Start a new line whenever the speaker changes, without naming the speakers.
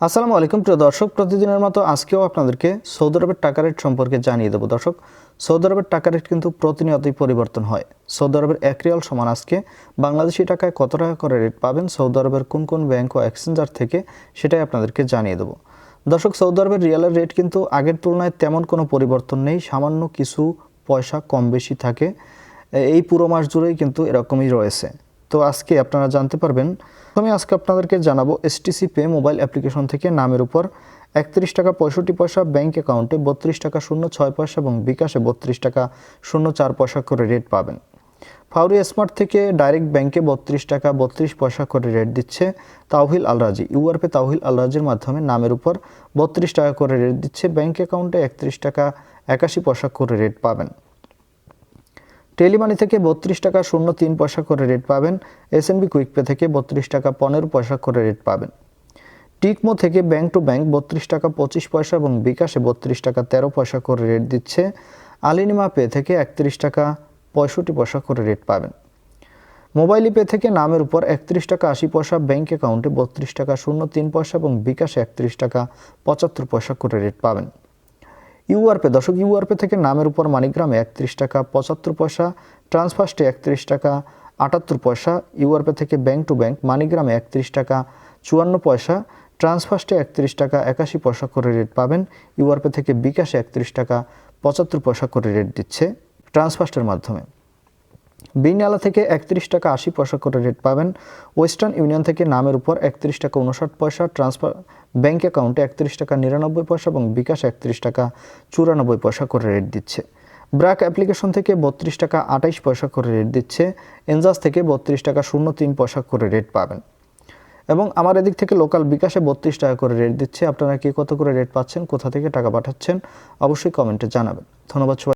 আসসালামু আলাইকুম প্রিয় দর্শক, প্রতিদিনের মতো আজকেও আপনাদেরকে সৌদি আরবের টাকা রেট সম্পর্কে জানিয়ে দেবো। দর্শক, সৌদি আরবের টাকা রেট কিন্তু প্রতিনিয়তই পরিবর্তন হয়। সৌদি আরবের 1 রিয়াল সমান আজকে বাংলাদেশি টাকায় কত টাকা করে রেট পাবেন সৌদি আরবের কোন কোন ব্যাংক ও এক্সচেঞ্জার থেকে, সেটাই আপনাদেরকে জানিয়ে দেবো। দর্শক, সৌদি আরবের রিয়ালের রেট কিন্তু আগের তুলনায় তেমন কোনো পরিবর্তন নেই, সামান্য কিছু পয়সা কম বেশি থাকে। এই পুরো মাস জুড়েই কিন্তু এরকমই রয়েছে। তো আজকে আপনারা জানতে পারবেন। আমি আজকে আপনাদেরকে জানাবো এসটিসি পে মোবাইল অ্যাপ্লিকেশন থেকে নামের উপর 31 টাকা 65 পয়সা, ব্যাংক অ্যাকাউন্টে 32 টাকা 06 পয়সা এবং বিকাশে 32 টাকা 04 পয়সা করে রেট পাবেন। ফাউরি স্মার্ট থেকে ডাইরেক্ট ব্যাংকে 32 টাকা 32 পয়সা করে রেট দিচ্ছে তাওহিল আল রাজি। ইউআরপে তাওহিল আল রাজির মাধ্যমে নামের উপর 32 টাকা করে রেট দিচ্ছে, ব্যাংক অ্যাকাউন্টে 31 টাকা 81 পয়সা করে রেট পাবেন। টেলিমানি থেকে 32 টাকা 03 পয়সা করে রেট পাবেন। এসএনবি কুইক পে থেকে 32 টাকা 15 পয়সা করে রেট পাবেন। টিকমো থেকে ব্যাংক টু ব্যাংক 32 টাকা 25 পয়সা এবং বিকাশে 32 টাকা 13 পয়সা করে রেট দিচ্ছে। আলিনিমা পে থেকে 31 টাকা 65 পয়সা করে রেট পাবেন। মোবাইল পে থেকে নামের উপর 31 টাকা 80 পয়সা, ব্যাংক অ্যাকাউন্টে 32 টাকা 03 পয়সা এবং বিকাশে 31 টাকা 75 পয়সা করে রেট পাবেন। ইউআরপে দর্শক, ইউআরপে থেকে নামের উপর মানিগ্রামে 31 টাকা 75 পয়সা, ট্রান্সফার্স্টে 31 টাকা 78 পয়সা। ইউআরপে থেকে ব্যাংক টু ব্যাংক মানিগ্রামে 31 টাকা 54 পয়সা, ট্রান্সফার্স্টে 31 টাকা 81 পয়সা করে রেট পাবেন। ইউআরপে থেকে বিকাশে 31 টাকা 75 পয়সা করে রেট দিচ্ছে ট্রান্সফার্স্টের মাধ্যমে। বিনিয়ালা থেকে 31 টাকা 80 পয়সা করে রেট পাবেন। ওয়েস্টার্ন ইউনিয়ন থেকে নামের উপর 31 টাকা 59 পয়সা, ট্রান্সফার ব্যাংক অ্যাকাউন্টে 31 টাকা 99 পয়সা এবং বিকাশ 31 টাকা 94 পয়সা করে রেট দিচ্ছে। ব্র্যাক অ্যাপ্লিকেশন থেকে 32 টাকা 28 পয়সা করে রেট দিচ্ছে। এনজাস থেকে 32 টাকা 03 পয়সা করে রেট পাবেন। এবং আমার এদিক থেকে লোকাল বিকাশে 32 টাকা করে রেট দিচ্ছে। আপনারা কি কত করে রেট পাচ্ছেন, কোথা থেকে টাকা পাঠাচ্ছেন, অবশ্যই কমেন্টে জানাবেন। ধন্যবাদ সবাই।